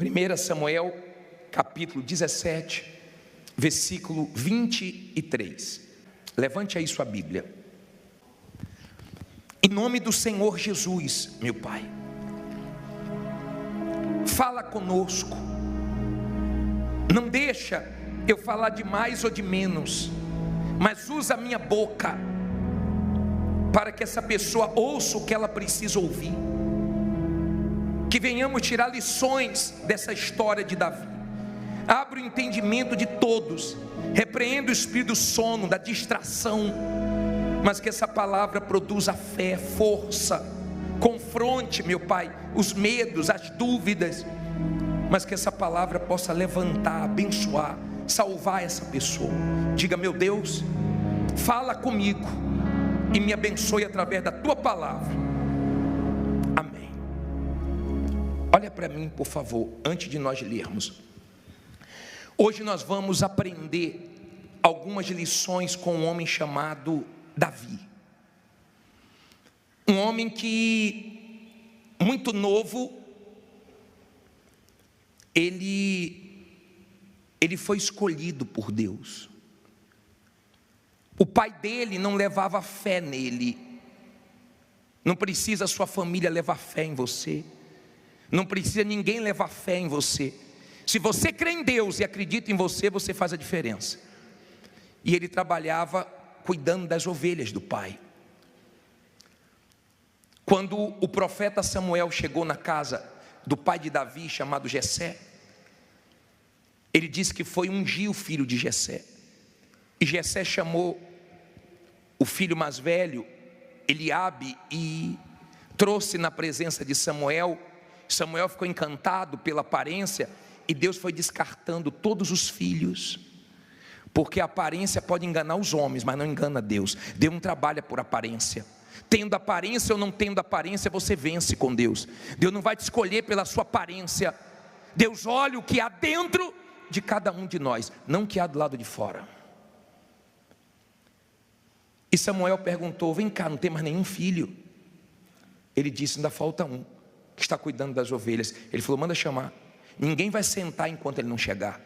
1 Samuel, capítulo 17, versículo 23. Levante aí sua Bíblia. Em nome do Senhor Jesus, meu Pai, fala conosco. Não deixa eu falar de mais ou de menos, mas usa a minha boca para que essa pessoa ouça o que ela precisa ouvir. Que venhamos tirar lições dessa história de Davi. Abre o entendimento de todos, repreenda o espírito do sono, da distração, mas que essa palavra produza fé, força, confronte, meu Pai, os medos, as dúvidas, mas que essa palavra possa levantar, abençoar, salvar essa pessoa. Diga: meu Deus, fala comigo e me abençoe através da tua palavra. Amém. Olha para mim, por favor, antes de nós lermos. Hoje nós vamos aprender algumas lições com um homem chamado Davi. Um homem que, muito novo, ele foi escolhido por Deus. O pai dele não levava fé nele. Não precisa a sua família levar fé em você. Não precisa ninguém levar fé em você. Se você crê em Deus e acredita em você, você faz a diferença. E ele trabalhava cuidando das ovelhas do pai. Quando o profeta Samuel chegou na casa do pai de Davi, chamado Jessé, ele disse que foi ungir o filho de Jessé. E Jessé chamou o filho mais velho, Eliabe, e trouxe na presença de Samuel. Samuel ficou encantado pela aparência, e Deus foi descartando todos os filhos, porque a aparência pode enganar os homens, mas não engana Deus. Deus não trabalha por aparência. Tendo aparência ou não tendo aparência, você vence com Deus. Deus não vai te escolher pela sua aparência. Deus olha o que há dentro de cada um de nós, não o que há do lado de fora. E Samuel perguntou: vem cá, não tem mais nenhum filho? Ele disse: ainda falta um, que está cuidando das ovelhas. Ele falou: manda chamar. Ninguém vai sentar enquanto ele não chegar.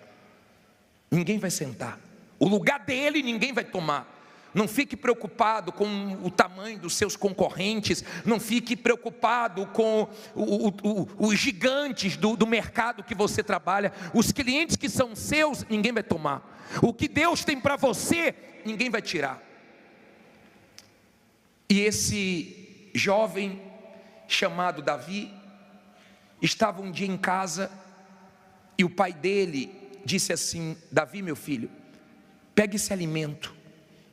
Ninguém vai sentar. O lugar dele ninguém vai tomar. Não fique preocupado com o tamanho dos seus concorrentes. Não fique preocupado com os gigantes do mercado que você trabalha. Os clientes que são seus, ninguém vai tomar. O que Deus tem para você, ninguém vai tirar. E esse jovem chamado Davi estava um dia em casa, e o pai dele disse assim: Davi, meu filho, pega esse alimento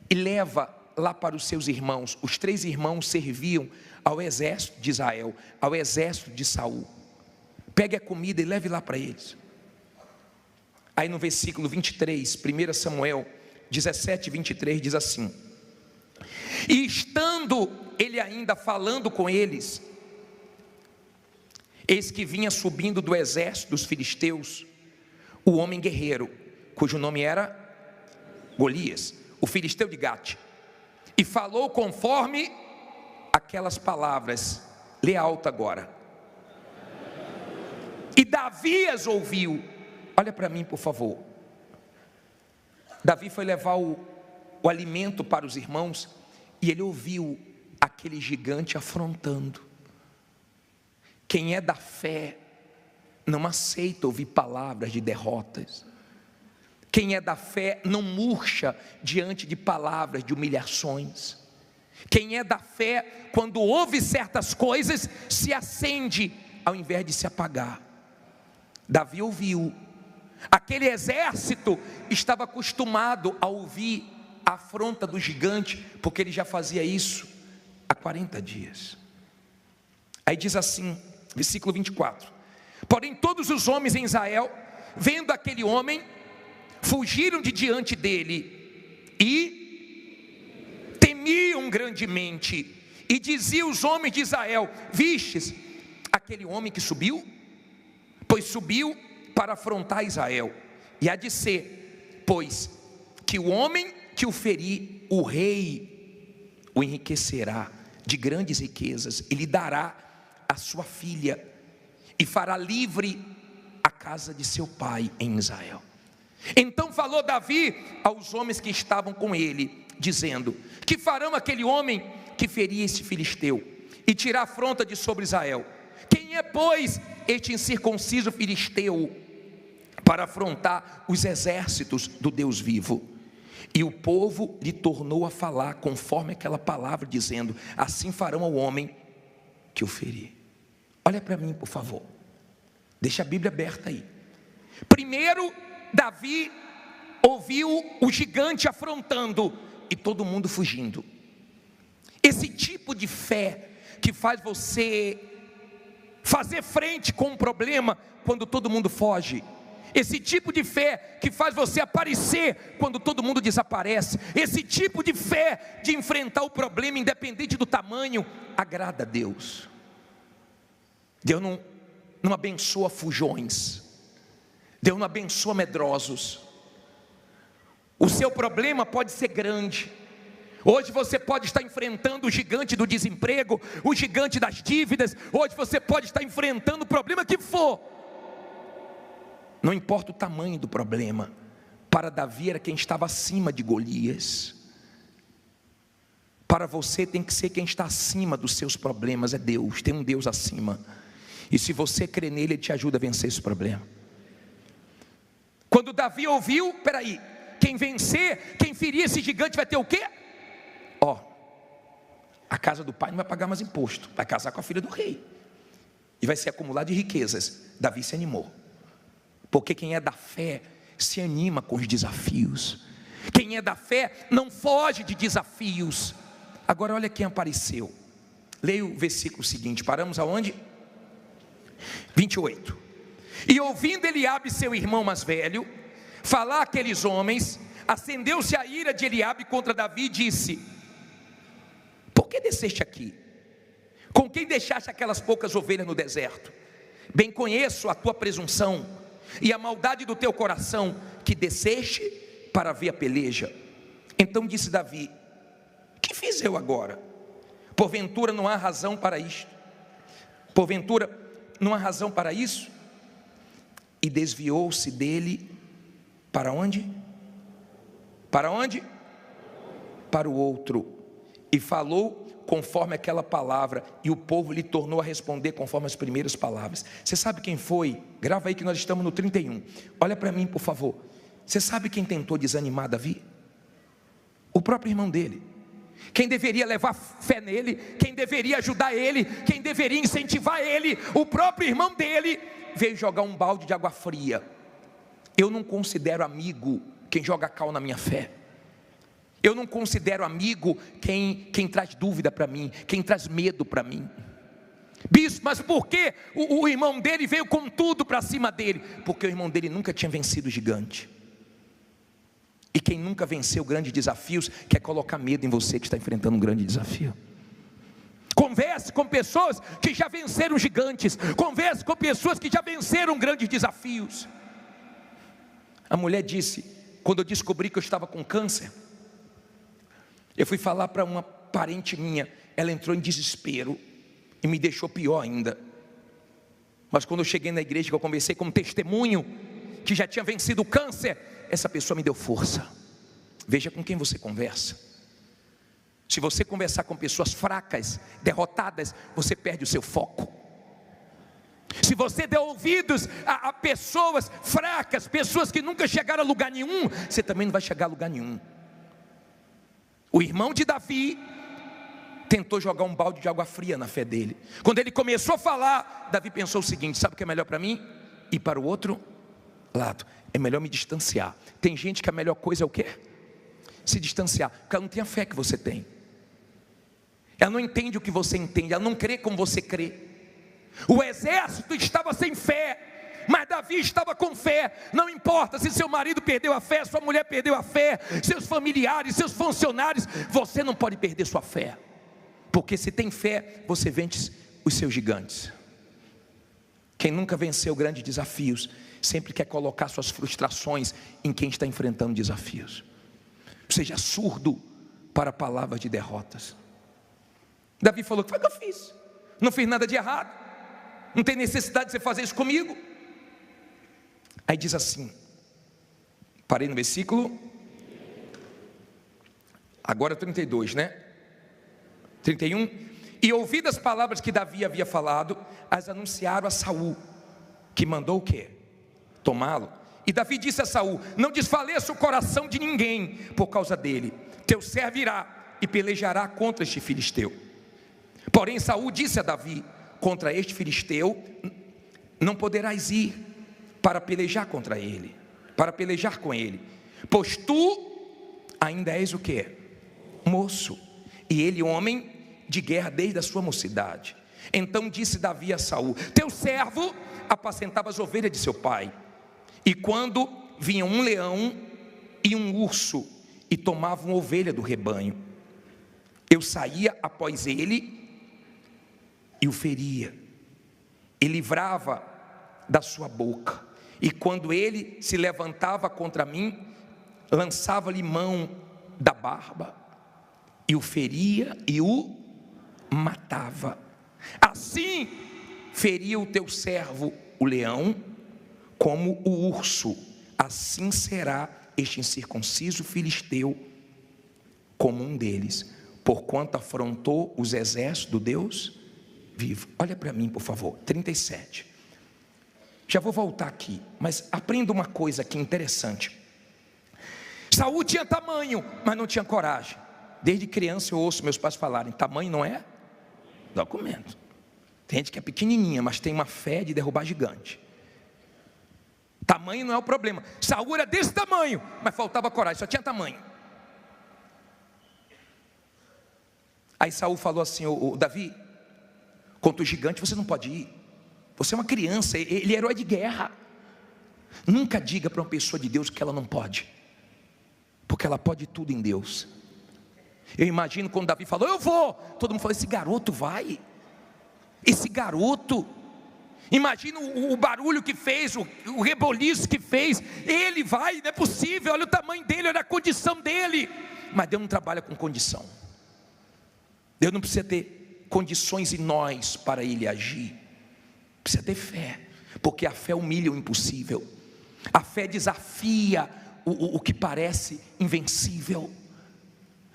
e leva lá para os seus irmãos. Os 3 irmãos serviam ao exército de Israel, ao exército de Saul. Pegue a comida e leve lá para eles. Aí no versículo 23, 1 Samuel 17, 23, diz assim: e estando ele ainda falando com eles, eis que vinha subindo do exército dos filisteus o homem guerreiro, cujo nome era Golias, o filisteu de Gate, e falou conforme aquelas palavras. Lê alto agora. E Davi as ouviu. Olha para mim, por favor. Davi foi levar o alimento para os irmãos, e ele ouviu aquele gigante afrontando. Quem é da fé não aceita ouvir palavras de derrotas. Quem é da fé não murcha diante de palavras de humilhações. Quem é da fé, quando ouve certas coisas, se acende ao invés de se apagar. Davi ouviu. Aquele exército estava acostumado a ouvir a afronta do gigante, porque ele já fazia isso há 40 dias. Aí diz assim, versículo 24: porém todos os homens em Israel, vendo aquele homem, fugiram de diante dele e temiam grandemente. E diziam os homens de Israel: vistes aquele homem que subiu? Pois subiu para afrontar Israel. E há de ser, pois, que o homem que o ferir, o rei o enriquecerá de grandes riquezas, e lhe dará a sua filha, e fará livre a casa de seu pai em Israel. Então falou Davi aos homens que estavam com ele, dizendo: que farão aquele homem que ferir este filisteu e tirar afronta de sobre Israel? Quem é, pois, este incircunciso filisteu para afrontar os exércitos do Deus vivo? E o povo lhe tornou a falar conforme aquela palavra, dizendo: assim farão ao homem que o ferir. Olha para mim, por favor. Deixa a Bíblia aberta aí. Primeiro, Davi ouviu o gigante afrontando e todo mundo fugindo. Esse tipo de fé que faz você fazer frente com um problema quando todo mundo foge. Esse tipo de fé que faz você aparecer quando todo mundo desaparece. Esse tipo de fé de enfrentar o problema independente do tamanho, agrada a Deus. Deus não abençoa fujões. Deus não abençoa medrosos. O seu problema pode ser grande. Hoje você pode estar enfrentando o gigante do desemprego, o gigante das dívidas. Hoje você pode estar enfrentando o problema que for. Não importa o tamanho do problema. Para Davi era quem estava acima de Golias. Para você tem que ser quem está acima dos seus problemas. É Deus, tem um Deus acima. E se você crê nele, ele te ajuda a vencer esse problema. Quando Davi ouviu, quem vencer, quem ferir esse gigante vai ter o quê? A casa do pai não vai pagar mais imposto, vai casar com a filha do rei, e vai ser acumulado de riquezas. Davi se animou, porque quem é da fé se anima com os desafios. Quem é da fé não foge de desafios. Agora olha quem apareceu. Leia o versículo seguinte, paramos aonde? 28. E ouvindo Eliabe seu irmão mais velho falar aqueles homens, acendeu-se a ira de Eliabe contra Davi e disse: por que desceste aqui? Com quem deixaste aquelas poucas ovelhas no deserto? Bem conheço a tua presunção e a maldade do teu coração, que desceste para ver a peleja. Então disse Davi: que fiz eu agora? Porventura não há razão para isto? Porventura não há razão para isso? E desviou-se dele para onde? Para onde? Para o outro. E falou conforme aquela palavra, e o povo lhe tornou a responder conforme as primeiras palavras. Você sabe quem foi? Grava aí que nós estamos no 31. Olha para mim, por favor. Você sabe quem tentou desanimar Davi? O próprio irmão dele. Quem deveria levar fé nele, quem deveria ajudar ele, quem deveria incentivar ele, o próprio irmão dele, veio jogar um balde de água fria. Eu não considero amigo quem joga cal na minha fé. Eu não considero amigo quem traz dúvida para mim, quem traz medo para mim. Bispo, mas por que o irmão dele veio com tudo para cima dele? Porque o irmão dele nunca tinha vencido o gigante. E quem nunca venceu grandes desafios quer colocar medo em você que está enfrentando um grande desafio. Converse com pessoas que já venceram gigantes. Converse com pessoas que já venceram grandes desafios. A mulher disse, quando eu descobri que eu estava com câncer, eu fui falar para uma parente minha. Ela entrou em desespero e me deixou pior ainda. Mas quando eu cheguei na igreja, que eu conversei com um testemunho que já tinha vencido o câncer, essa pessoa me deu força. Veja com quem você conversa. Se você conversar com pessoas fracas, derrotadas, você perde o seu foco. Se você der ouvidos a pessoas fracas, pessoas que nunca chegaram a lugar nenhum, você também não vai chegar a lugar nenhum. O irmão de Davi tentou jogar um balde de água fria na fé dele. Quando ele começou a falar, Davi pensou o seguinte: sabe o que é melhor para mim? Ir para o outro lado. É melhor me distanciar. Tem gente que a melhor coisa é o quê? Se distanciar, porque ela não tem a fé que você tem. Ela não entende o que você entende, ela não crê como você crê. O exército estava sem fé, mas Davi estava com fé. Não importa se seu marido perdeu a fé, sua mulher perdeu a fé, seus familiares, seus funcionários, você não pode perder sua fé. Porque se tem fé, você vence os seus gigantes. Quem nunca venceu grandes desafios sempre quer colocar suas frustrações em quem está enfrentando desafios. Seja surdo para palavras de derrotas. Davi falou: que foi que eu fiz? Não fiz nada de errado. Não tem necessidade de você fazer isso comigo. Aí diz assim, parei no versículo, agora 32, né? 31. E ouvidas as palavras que Davi havia falado, as anunciaram a Saul, que mandou o quê? Tomá-lo. E Davi disse a Saul: não desfaleça o coração de ninguém por causa dele. Teu servo irá e pelejará contra este filisteu. Porém Saul disse a Davi: contra este filisteu não poderás ir para pelejar contra ele, para pelejar com ele, pois tu ainda és o quê? Moço, e ele homem de guerra desde a sua mocidade. Então disse Davi a Saul: teu servo apacentava as ovelhas de seu pai, e quando vinha um leão e um urso e tomavam ovelha do rebanho, eu saía após ele e o feria, e livrava da sua boca, e quando ele se levantava contra mim, lançava-lhe mão da barba, e o feria e o matava. Assim feria o teu servo o leão, como o urso, assim será este incircunciso filisteu, como um deles, porquanto afrontou os exércitos do Deus vivo. Olha para mim, por favor, 37. Já vou voltar aqui, mas aprenda uma coisa aqui interessante. Saul tinha tamanho, mas não tinha coragem. Desde criança eu ouço meus pais falarem: tamanho não é documento. Tem gente que é pequenininha, mas tem uma fé de derrubar gigante. Tamanho não é o problema. Saul era desse tamanho, mas faltava coragem, só tinha tamanho. Aí Saul falou assim: ô Davi, contra o gigante você não pode ir. Você é uma criança, ele é herói de guerra. Nunca diga para uma pessoa de Deus que ela não pode, porque ela pode tudo em Deus. Eu imagino quando Davi falou: eu vou, todo mundo falou: esse garoto vai. Esse garoto, imagina o barulho que fez, o reboliço que fez. Ele vai, não é possível, olha o tamanho dele, olha a condição dele. Mas Deus não trabalha com condição. Deus não precisa ter condições em nós para ele agir. Precisa ter fé, porque a fé humilha o impossível. A fé desafia o que parece invencível.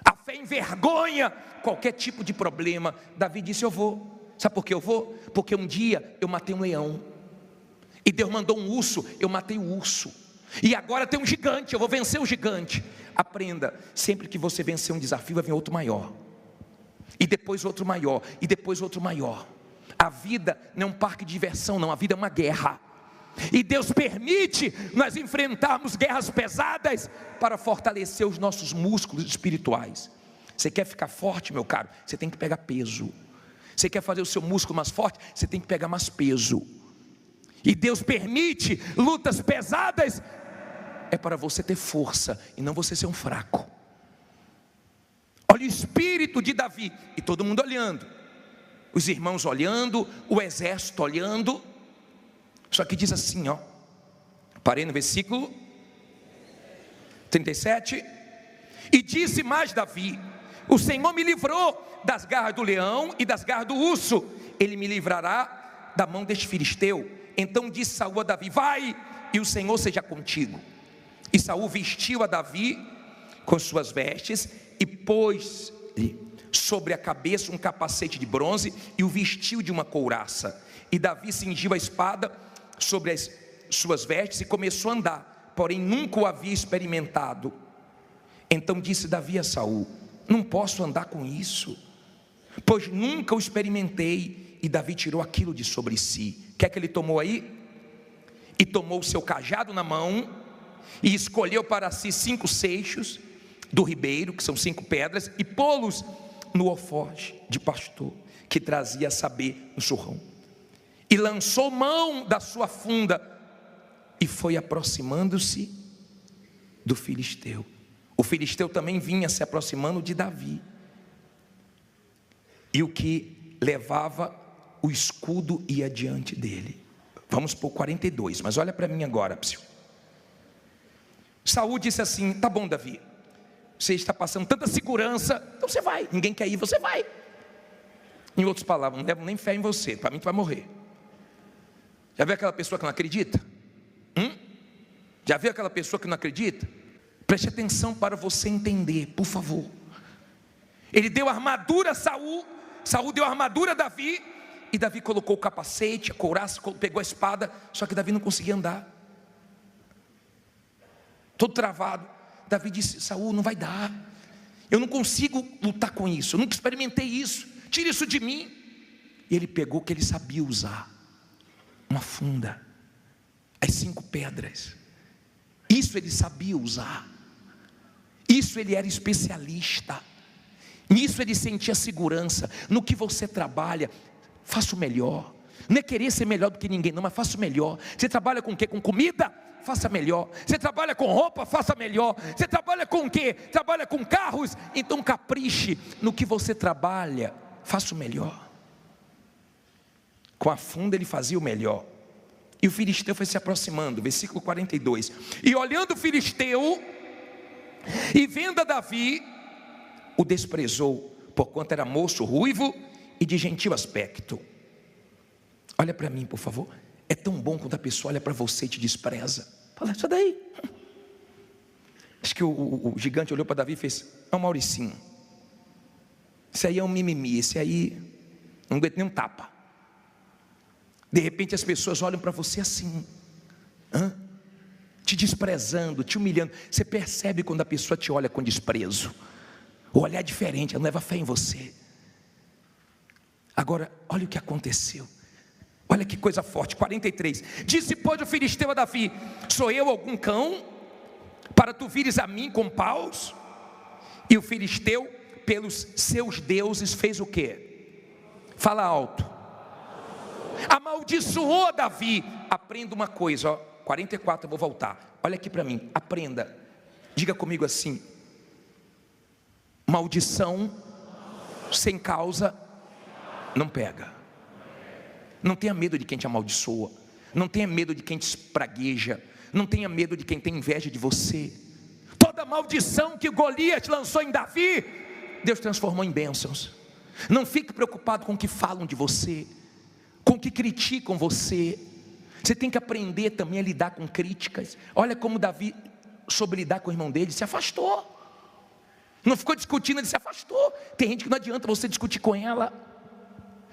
A fé envergonha qualquer tipo de problema. Davi disse: eu vou. Sabe por que eu vou? Porque um dia eu matei um leão, e Deus mandou um urso, eu matei o urso, e agora tem um gigante, eu vou vencer o gigante. Aprenda, sempre que você vencer um desafio, vai vir outro maior, e depois outro maior, e depois outro maior. A vida não é um parque de diversão não, a vida é uma guerra. E Deus permite nós enfrentarmos guerras pesadas para fortalecer os nossos músculos espirituais. Você quer ficar forte, meu caro? Você tem que pegar peso. Você quer fazer o seu músculo mais forte? Você tem que pegar mais peso. E Deus permite lutas pesadas, é para você ter força e não você ser um fraco. Olha o espírito de Davi, e todo mundo olhando, os irmãos olhando, o exército olhando. Só que diz assim, ó, parei no versículo 37. E disse mais Davi: o Senhor me livrou das garras do leão e das garras do urso, ele me livrará da mão deste filisteu. Então disse Saul a Davi: vai, e o Senhor seja contigo. E Saul vestiu a Davi com suas vestes, e pôs-lhe sobre a cabeça um capacete de bronze, e o vestiu de uma couraça. E Davi cingiu a espada sobre as suas vestes, e começou a andar, porém nunca o havia experimentado. Então disse Davi a Saul: não posso andar com isso, pois nunca o experimentei. E Davi tirou aquilo de sobre si. O que é que ele tomou aí? E tomou o seu cajado na mão, e escolheu para si 5 seixos do ribeiro, que são 5 pedras, e pô-los no alforje de pastor, que trazia a saber no surrão. E lançou mão da sua funda, e foi aproximando-se do filisteu. O filisteu também vinha se aproximando de Davi, e o que levava o escudo ia diante dele. Vamos por 42, mas olha para mim agora, psiu. Saul disse assim: tá bom, Davi, você está passando tanta segurança, então você vai. Ninguém quer ir, você vai. Em outras palavras, não levo nem fé em você, para mim tu vai morrer. Já viu aquela pessoa que não acredita? Já viu aquela pessoa que não acredita? Preste atenção para você entender, por favor. Ele deu a armadura a Saul, Saul deu a armadura a Davi, e Davi colocou o capacete, a couraça, pegou a espada, só que Davi não conseguia andar. Todo travado. Davi disse: Saul, não vai dar. Eu não consigo lutar com isso, eu nunca experimentei isso. Tira isso de mim. E ele pegou o que ele sabia usar: uma funda, as 5 pedras. Isso ele sabia usar. Isso ele era especialista. Nisso ele sentia segurança. No que você trabalha, faça o melhor. Não é querer ser melhor do que ninguém não, mas faça o melhor. Você trabalha com o quê? Com comida? Faça melhor. Você trabalha com roupa? Faça melhor. Você trabalha com o quê? Trabalha com carros? Então capriche no que você trabalha, faça o melhor. Com a funda ele fazia o melhor. E o filisteu foi se aproximando, versículo 42. E olhando o filisteu e vendo a Davi, o desprezou, porquanto era moço, ruivo e de gentil aspecto. Olha para mim, por favor. É tão bom quando a pessoa olha para você e te despreza. Fala, isso daí. Acho que o gigante olhou para Davi e fez: é um Mauricinho. Esse aí é um mimimi, esse aí não aguenta nem um tapa. De repente as pessoas olham para você assim, te desprezando, te humilhando. Você percebe quando a pessoa te olha com desprezo. O olhar é diferente, ela não leva fé em você. Agora, olha o que aconteceu. Olha que coisa forte, 43. Disse, pois, o filisteu a Davi: sou eu algum cão, para tu vires a mim com paus? E o filisteu, pelos seus deuses, fez o quê? Fala alto. Amaldiçoou Davi. Aprenda uma coisa, ó, 44, eu vou voltar. Olha aqui para mim, aprenda. Diga comigo assim: maldição sem causa não pega. Não tenha medo de quem te amaldiçoa. Não tenha medo de quem te espragueja. Não tenha medo de quem tem inveja de você. Toda maldição que Golias lançou em Davi, Deus transformou em bênçãos. Não fique preocupado com o que falam de você, com o que criticam você. Você tem que aprender também a lidar com críticas. Olha como Davi soube lidar com o irmão dele, se afastou. Não ficou discutindo, ele se afastou. Tem gente que não adianta você discutir com ela.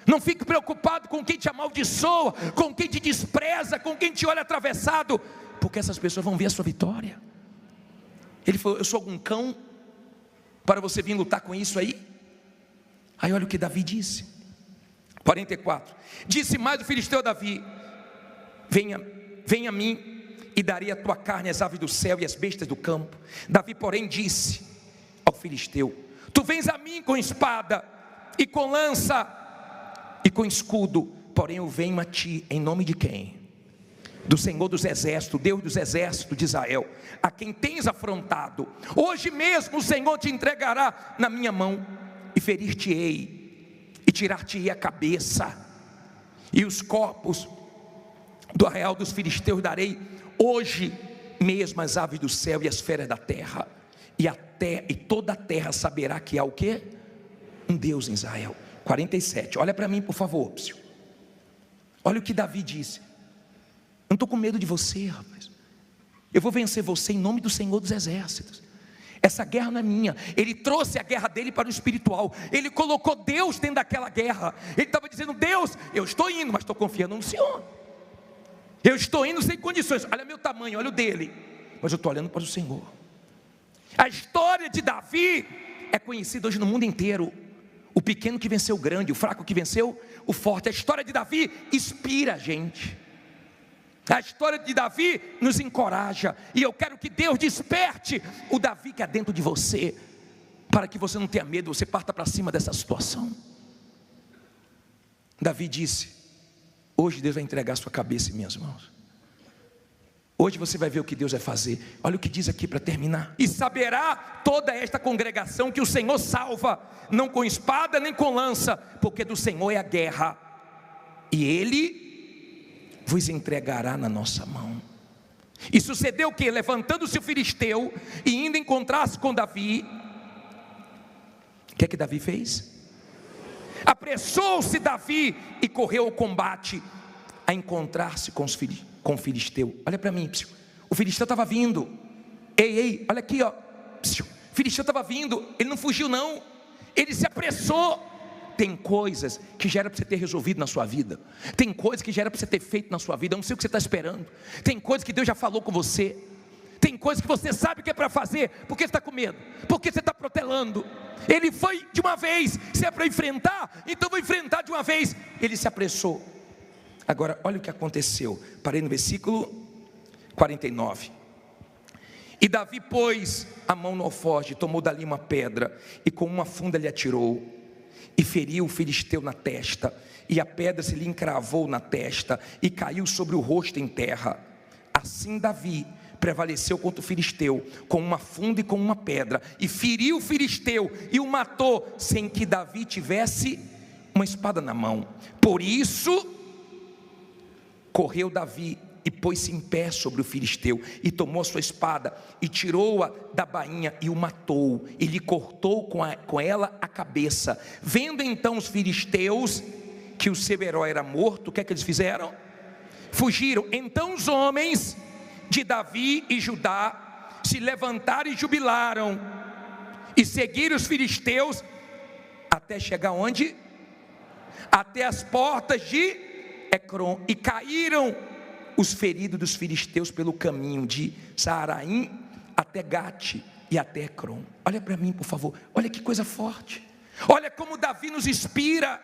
Não fique preocupado com quem te amaldiçoa, com quem te despreza, com quem te olha atravessado, porque essas pessoas vão ver a sua vitória. Ele falou: eu sou algum cão para você vir lutar com isso aí? Aí olha o que Davi disse, 44. Disse mais o filisteu a Davi: venha a mim e darei a tua carne às aves do céu e às bestas do campo. Davi, porém, disse ao filisteu: tu vens a mim com espada e com lança e com escudo, porém eu venho a ti em nome de quem? Do Senhor dos exércitos, Deus dos exércitos de Israel, a quem tens afrontado. Hoje mesmo o Senhor te entregará na minha mão, e ferir-te-ei, e tirar-te-ei a cabeça, e os corpos do arraial dos filisteus darei hoje mesmo às aves do céu e às feras da terra, e toda a terra saberá que há o quê? Um Deus em Israel. 47, olha para mim por favor. Olha o que Davi disse: eu não estou com medo de você, rapaz. Eu vou vencer você em nome do Senhor dos exércitos. Essa guerra não é minha. Ele trouxe a guerra dele para o espiritual. Ele colocou Deus dentro daquela guerra. Ele estava dizendo: Deus, eu estou indo, mas estou confiando no Senhor. Eu estou indo sem condições. Olha meu tamanho, olha o dele, mas eu estou olhando para o Senhor. A história de Davi é conhecida hoje no mundo inteiro. O pequeno que venceu o grande, o fraco que venceu o forte. A história de Davi inspira a gente. A história de Davi nos encoraja. E eu quero que Deus desperte o Davi que é dentro de você, para que você não tenha medo, você parta para cima dessa situação. Davi disse: hoje Deus vai entregar a sua cabeça em minhas mãos. Hoje você vai ver o que Deus vai fazer. Olha o que diz aqui para terminar: e saberá toda esta congregação que o Senhor salva, não com espada nem com lança, porque do Senhor é a guerra, e Ele vos entregará na nossa mão. E sucedeu o que? Levantando-se o filisteu e indo encontrar-se com Davi, o que é que Davi fez? Apressou-se Davi e correu ao combate, a encontrar-se com o filisteu. Olha para mim, O filisteu estava vindo. Ei, olha aqui, ó. O filisteu estava vindo, ele não fugiu não, ele se apressou. Tem coisas que já era para você ter resolvido na sua vida. Tem coisas que já era para você ter feito na sua vida. Eu não sei o que você está esperando. Tem coisas que Deus já falou com você. Tem coisas que você sabe que é para fazer. Por que você está com medo? Por que você está protelando? Ele foi de uma vez. Se é para enfrentar, então vou enfrentar de uma vez. Ele se apressou. Agora, olha o que aconteceu. Parei no versículo 49. E Davi pôs a mão no alforje, tomou dali uma pedra, e com uma funda lhe atirou, e feriu o filisteu na testa, e a pedra se lhe encravou na testa, e caiu sobre o rosto em terra. Assim Davi prevaleceu contra o filisteu, com uma funda e com uma pedra, e feriu o filisteu, e o matou, sem que Davi tivesse uma espada na mão. Por isso, correu Davi, e pôs-se em pé sobre o filisteu, e tomou a sua espada, e tirou-a da bainha, e o matou, e lhe cortou com ela a cabeça. Vendo então os filisteus que o seu herói era morto, o que é que eles fizeram? Fugiram. Então os homens de Davi e Judá se levantaram e jubilaram, e seguiram os filisteus, até chegar onde? Até as portas de Ecrom, e caíram os feridos dos filisteus pelo caminho de Saaraim até Gate e até Ecrom. Olha para mim, por favor. Olha que coisa forte. Olha como Davi nos inspira.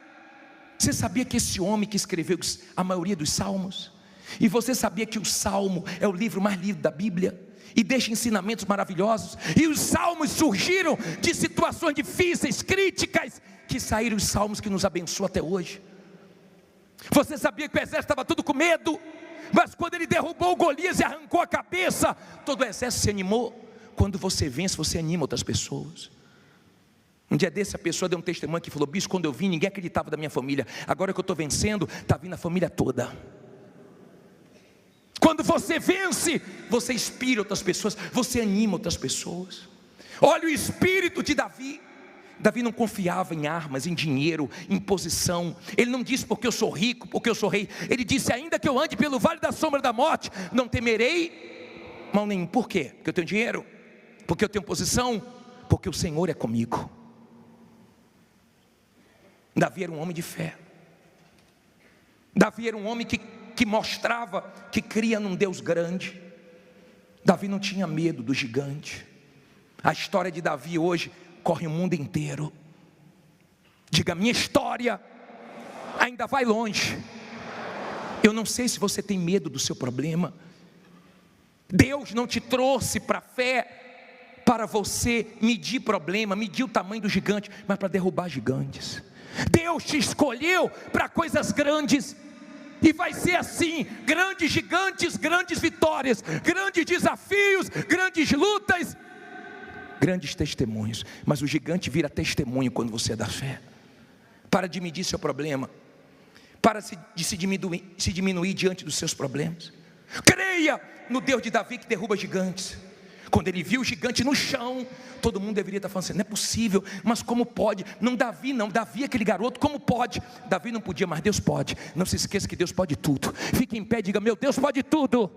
Você sabia que esse homem que escreveu a maioria dos salmos, e você sabia que o Salmo é o livro mais lido da Bíblia, e deixa ensinamentos maravilhosos, e os salmos surgiram de situações difíceis, críticas, que saíram os salmos que nos abençoam até hoje. Você sabia que o exército estava tudo com medo, mas quando ele derrubou o Golias e arrancou a cabeça, todo o exército se animou. Quando você vence, você anima outras pessoas. Um dia desse a pessoa deu um testemunho que falou: bicho, quando eu vim ninguém acreditava da minha família, agora que eu estou vencendo, está vindo a família toda. Quando você vence, você inspira outras pessoas, você anima outras pessoas. Olha o espírito de Davi. Davi não confiava em armas, em dinheiro, em posição. Ele não disse porque eu sou rico, porque eu sou rei. Ele disse: ainda que eu ande pelo vale da sombra da morte, não temerei mal nenhum. Por quê? Porque eu tenho dinheiro? Porque eu tenho posição? Porque o Senhor é comigo. Davi era um homem de fé. Davi era um homem que mostrava que cria num Deus grande. Davi não tinha medo do gigante. A história de Davi hoje corre o mundo inteiro. Diga: minha história ainda vai longe. Eu não sei se você tem medo do seu problema. Deus não te trouxe para a fé para você medir problema, medir o tamanho do gigante, mas para derrubar gigantes. Deus te escolheu para coisas grandes, e vai ser assim: grandes gigantes, grandes vitórias, grandes desafios, grandes lutas, grandes testemunhos. Mas o gigante vira testemunho quando você é da fé. Para de medir seu problema, para de se diminuir diante dos seus problemas. Creia no Deus de Davi que derruba gigantes. Quando ele viu o gigante no chão, todo mundo deveria estar falando assim: não é possível, mas como pode? Não, Davi não, Davi aquele garoto, como pode? Davi não podia, mas Deus pode. Não se esqueça que Deus pode tudo. Fique em pé e diga: meu Deus pode tudo.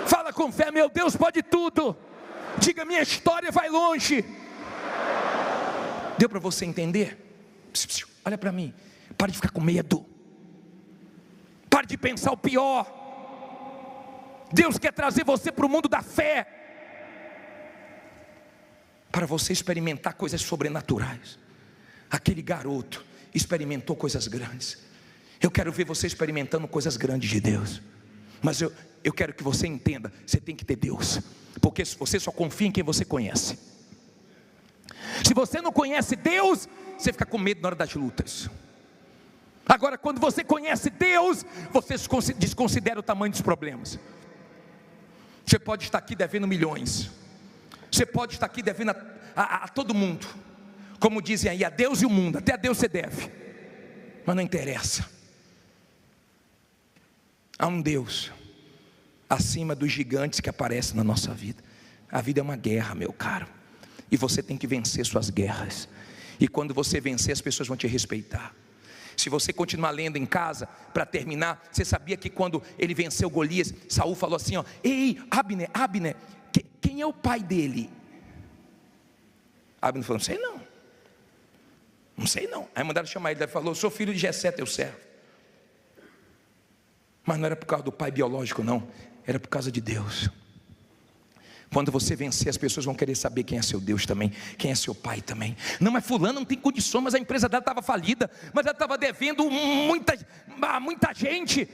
Fala com fé: meu Deus pode tudo. Diga: minha história vai longe. Deu para você entender? Olha para mim. Pare de ficar com medo. Pare de pensar o pior. Deus quer trazer você para o mundo da fé, para você experimentar coisas sobrenaturais. Aquele garoto experimentou coisas grandes. Eu quero ver você experimentando coisas grandes de Deus. Mas eu quero que você entenda: você tem que ter Deus, porque você só confia em quem você conhece. Se você não conhece Deus, você fica com medo na hora das lutas. Agora, quando você conhece Deus, você desconsidera o tamanho dos problemas. Você pode estar aqui devendo milhões, você pode estar aqui devendo a todo mundo, como dizem aí, a Deus e o mundo. Até a Deus você deve, mas não interessa. Há um Deus acima dos gigantes que aparecem na nossa vida. A vida é uma guerra, meu caro, e você tem que vencer suas guerras. E quando você vencer, as pessoas vão te respeitar. Se você continuar lendo em casa, para terminar, você sabia que quando ele venceu Golias, Saul falou assim, ó: ei, Abner, quem é o pai dele? Abner falou: não sei não. Aí mandaram chamar ele, ele falou: sou filho de Jessé, teu servo. Mas não era por causa do pai biológico não, era por causa de Deus. Quando você vencer, as pessoas vão querer saber quem é seu Deus também, quem é seu pai também. Não, mas fulano não tem condições, mas a empresa dela estava falida, mas ela estava devendo muita gente,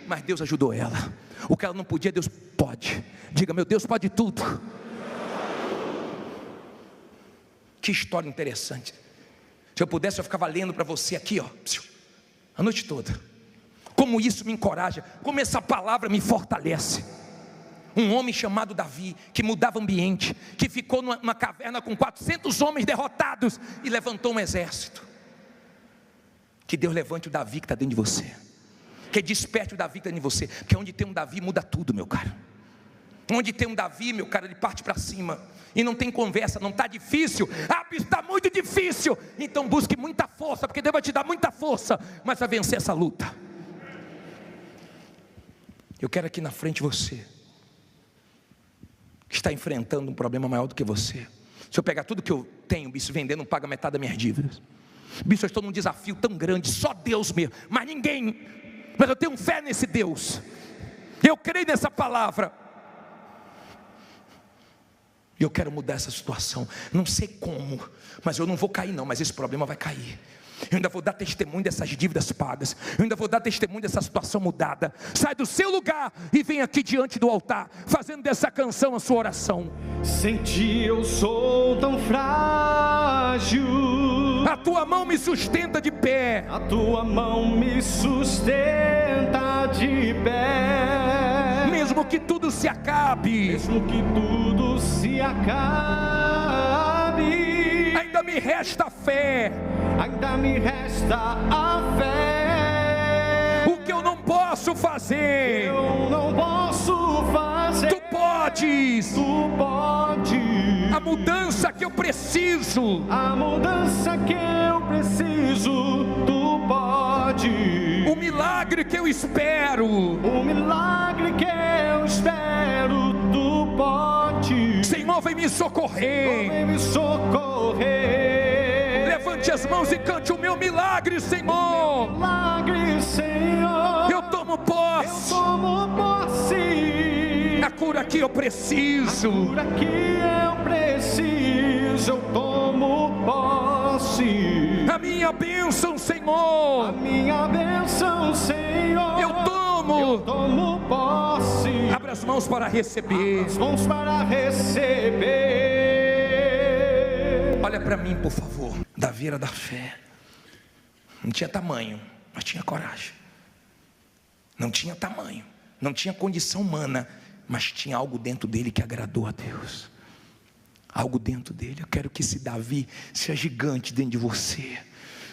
mas Deus ajudou ela. O que ela não podia, Deus pode. Diga: meu Deus pode tudo. Que história interessante. Se eu pudesse, eu ficava lendo para você aqui, ó, a noite toda. Como isso me encoraja, como essa palavra me fortalece. Um homem chamado Davi, que mudava ambiente, que ficou numa caverna com 400 homens derrotados e levantou um exército. Que Deus levante o Davi que está dentro de você, que desperte o Davi que está dentro de você, porque onde tem um Davi muda tudo, meu caro. Onde tem um Davi, meu cara, ele parte para cima. E não tem conversa, não está difícil. Está muito difícil. Então busque muita força, porque Deus vai te dar muita força, mas vai vencer essa luta. Eu quero aqui na frente você, que está enfrentando um problema maior do que você. Se eu pegar tudo que eu tenho, bicho, vender, não paga metade das minhas dívidas. Bicho, eu estou num desafio tão grande, só Deus mesmo, mas ninguém. Mas eu tenho fé nesse Deus. Eu creio nessa palavra. E eu quero mudar essa situação. Não sei como, mas eu não vou cair não, mas esse problema vai cair. Eu ainda vou dar testemunho dessas dívidas pagas. Eu ainda vou dar testemunho dessa situação mudada. Sai do seu lugar e vem aqui diante do altar, fazendo dessa canção a sua oração. Sem ti eu sou tão frágil. A tua mão me sustenta de pé. A tua mão me sustenta de pé. Mesmo que tudo se acabe. Mesmo que tudo se acabe. Ainda me resta a fé. Ainda me resta a fé. O que eu não posso fazer, eu não posso fazer. Tu podes. Tu podes. A mudança que eu preciso. A mudança que eu preciso. Tu podes. O milagre que eu espero. O milagre que eu espero. Tu podes. Senhor, vem me socorrer. Senhor, vem me socorrer. Levante as mãos e cante o meu milagre, Senhor. Milagre, Senhor. Eu tomo posse. Eu tomo posse. A cura que eu preciso. A cura que eu preciso. Eu tomo posse. A minha bênção, Senhor. A minha bênção, Senhor. Eu tomo posse. Abra as mãos para receber. Abra as mãos para receber. Olha para mim, por favor. Davi era da fé. Não tinha tamanho, mas tinha coragem. Não tinha tamanho, não tinha condição humana, mas tinha algo dentro dele que agradou a Deus. Algo dentro dele. Eu quero que esse Davi seja gigante dentro de você,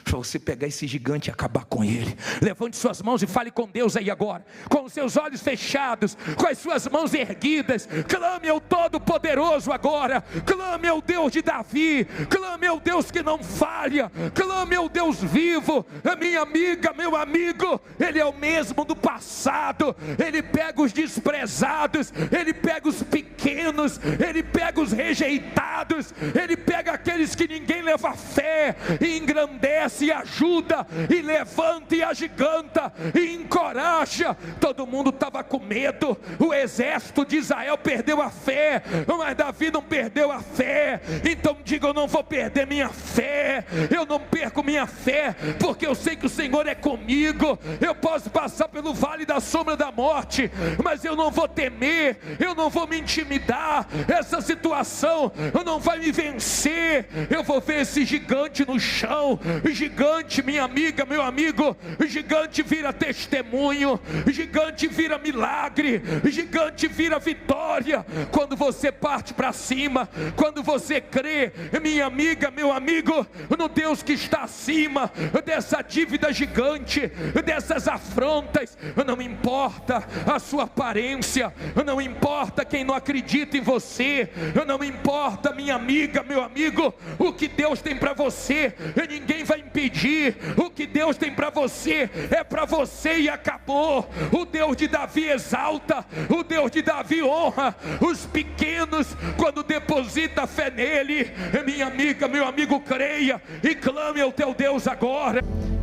para você pegar esse gigante e acabar com ele. Levante suas mãos e fale com Deus aí agora, com os seus olhos fechados, com as suas mãos erguidas. Clame ao Todo-Poderoso agora. Clame ao Deus de Davi. Clame ao Deus que não falha. Clame ao Deus vivo. A minha amiga, meu amigo, Ele é o mesmo do passado. Ele pega os desprezados, Ele pega os pequenos, Ele pega os rejeitados, Ele pega aqueles que ninguém leva fé e engrandece e ajuda, e levanta e agiganta, e encoraja. Todo mundo estava com medo. O exército de Israel perdeu a fé, mas Davi não perdeu a fé. Então diga: eu não vou perder minha fé. Eu não perco minha fé, porque eu sei que o Senhor é comigo. Eu posso passar pelo vale da sombra da morte, mas eu não vou temer, eu não vou me intimidar. Essa situação não vai me vencer. Eu vou ver esse gigante no chão. Gigante, minha amiga, meu amigo, gigante vira testemunho, gigante vira milagre, gigante vira vitória. Quando você parte para cima, quando você crê, minha amiga, meu amigo, no Deus que está acima dessa dívida gigante, dessas afrontas. Não importa a sua aparência, não importa quem não acredita em você, não importa, minha amiga, meu amigo, o que Deus tem para você. Ninguém vai impedir impedir. O que Deus tem para você é para você e acabou. O Deus de Davi exalta, o Deus de Davi honra os pequenos quando deposita fé nele. Minha amiga, meu amigo, creia e clame ao teu Deus agora.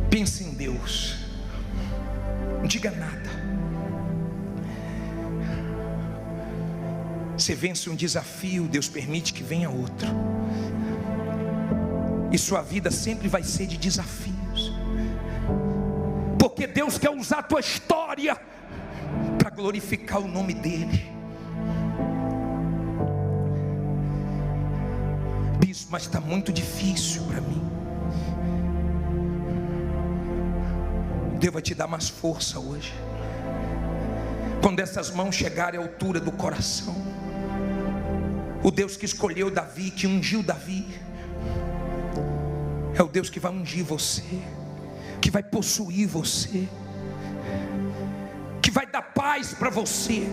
Pense em Deus, não diga nada. Você vence um desafio, Deus permite que venha outro, e sua vida sempre vai ser de desafios, porque Deus quer usar a tua história para glorificar o nome dEle. Bispo, mas está muito difícil para mim. Deus vai te dar mais força hoje. Quando essas mãos chegarem à altura do coração, o Deus que escolheu Davi, que ungiu Davi, é o Deus que vai ungir você, que vai possuir você, que vai dar paz para você.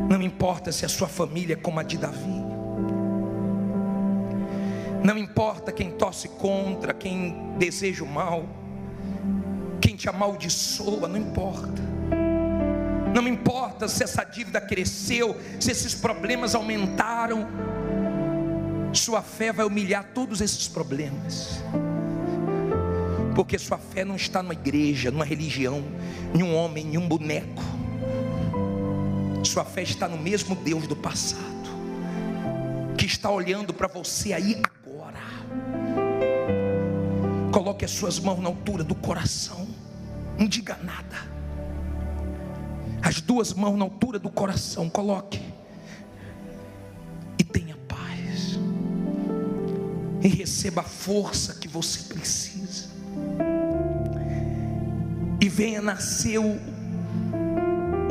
Não importa se a sua família é como a de Davi, não importa quem torce contra, quem deseja o mal, quem te amaldiçoa, não importa. Não importa se essa dívida cresceu, se esses problemas aumentaram. Sua fé vai humilhar todos esses problemas, porque sua fé não está numa igreja, numa religião, em um homem, em um boneco. Sua fé está no mesmo Deus do passado, que está olhando para você aí agora. Coloque as suas mãos na altura do coração, não diga nada. As duas mãos na altura do coração, coloque e tenha paz, e receba a força que você precisa, e venha nascer o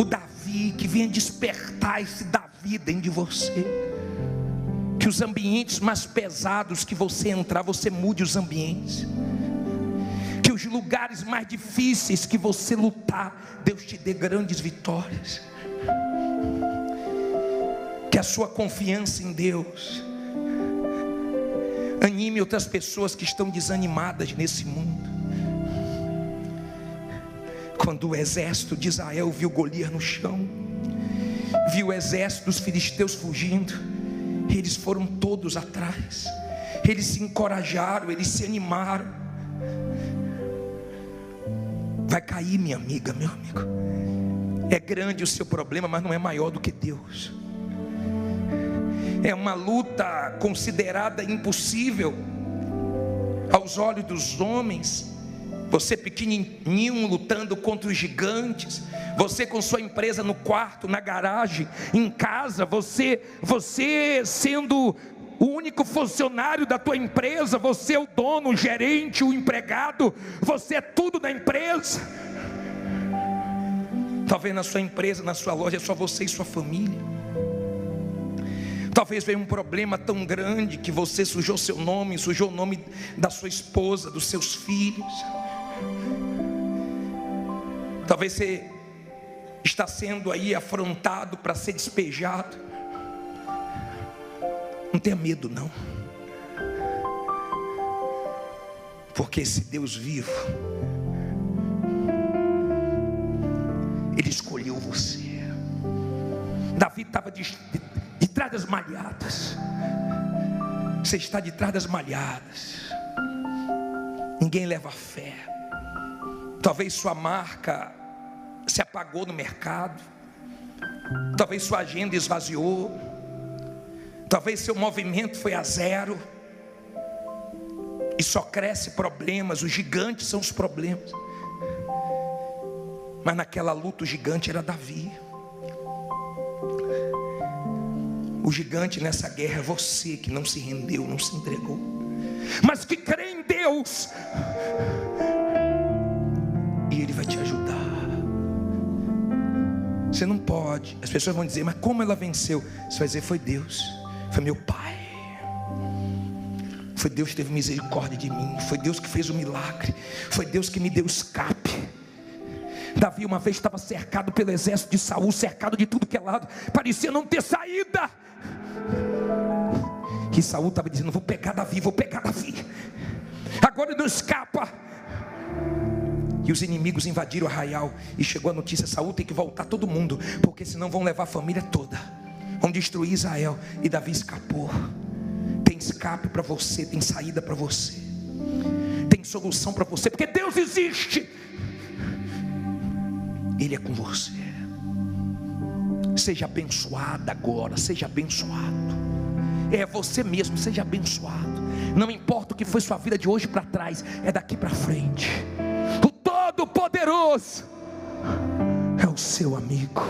Davi, que venha despertar esse Davi dentro de você. Que os ambientes mais pesados que você entrar, você mude os ambientes. Que os lugares mais difíceis que você lutar, Deus te dê grandes vitórias. Que a sua confiança em Deus anime outras pessoas que estão desanimadas nesse mundo. Quando o exército de Israel viu Golias no chão, viu o exército dos filisteus fugindo, eles foram todos atrás, eles se encorajaram, eles se animaram. Vai cair, minha amiga, meu amigo. É grande o seu problema, mas não é maior do que Deus. É uma luta considerada impossível aos olhos dos homens. Você pequenininho lutando contra os gigantes. Você com sua empresa no quarto, na garagem, em casa. Você sendo o único funcionário da tua empresa. Você é o dono, o gerente, o empregado. Você é tudo da empresa. Talvez na sua empresa, na sua loja, é só você e sua família. Talvez venha um problema tão grande que você sujou seu nome, sujou o nome da sua esposa, dos seus filhos. Talvez você está sendo aí afrontado para ser despejado. Não tenha medo não, porque esse Deus vivo, Ele escolheu você. Davi estava de trás das malhadas. Você está de trás das malhadas. Ninguém leva fé. Talvez sua marca se apagou no mercado. Talvez sua agenda esvaziou. Talvez seu movimento foi a zero. E só cresce problemas. Os gigantes são os problemas. Mas naquela luta o gigante era Davi. O gigante nessa guerra é você que não se rendeu, não se entregou, mas que crê em Deus. E Ele vai te ajudar. Você não pode. As pessoas vão dizer, mas como ela venceu? Você vai dizer, foi Deus. Foi meu Pai. Foi Deus que teve misericórdia de mim. Foi Deus que fez o milagre. Foi Deus que me deu escape. Davi uma vez estava cercado pelo exército de Saul, cercado de tudo que é lado, parecia não ter saída. que Saul estava dizendo: vou pegar Davi, agora ele não escapa. E os inimigos invadiram o arraial, e chegou a notícia: Saul tem que voltar todo mundo, porque senão vão levar a família toda, vão destruir Israel. E Davi escapou. Tem escape para você, tem saída para você, tem solução para você, porque Deus existe. Ele é com você. Seja abençoada agora, seja abençoado. É você mesmo, seja abençoado. Não importa o que foi sua vida de hoje para trás, é daqui para frente. O Todo-Poderoso é o seu amigo.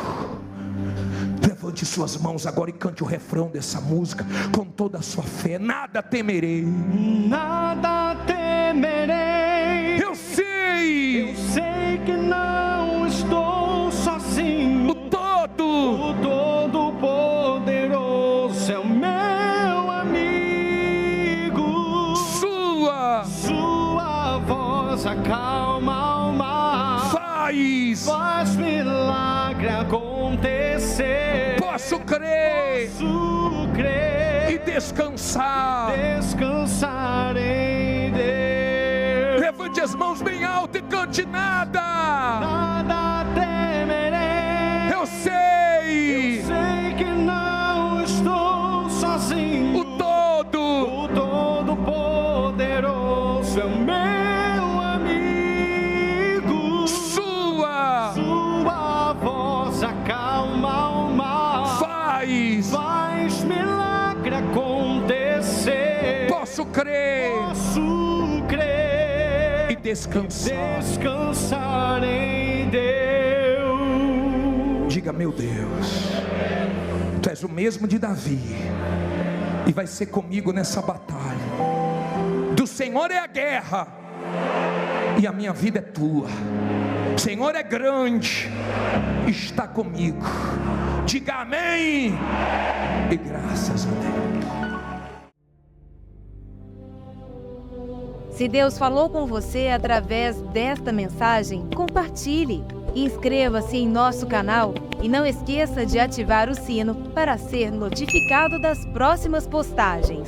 Levante suas mãos agora e cante o refrão dessa música com toda a sua fé. Nada temerei, nada temerei. Eu sei que não estou sozinho. O Todo-Poderoso é o meu amigo. Sua voz acalma o mar, faz milagre acontecer. Posso crer e descansar em Deus. Levante as mãos bem alto e cante: nada temerei. Eu sei que não estou sozinho. O Todo-Poderoso é o meu amigo. Sua voz acalma o mar, faz milagre acontecer. Posso crer e descansar em Deus. Diga: meu Deus, Tu és o mesmo de Davi, e vai ser comigo nessa batalha. Do Senhor é a guerra, e a minha vida é Tua. O Senhor é grande, está comigo. Diga amém e graças a Deus. Se Deus falou com você através desta mensagem, compartilhe. Inscreva-se em nosso canal e não esqueça de ativar o sino para ser notificado das próximas postagens.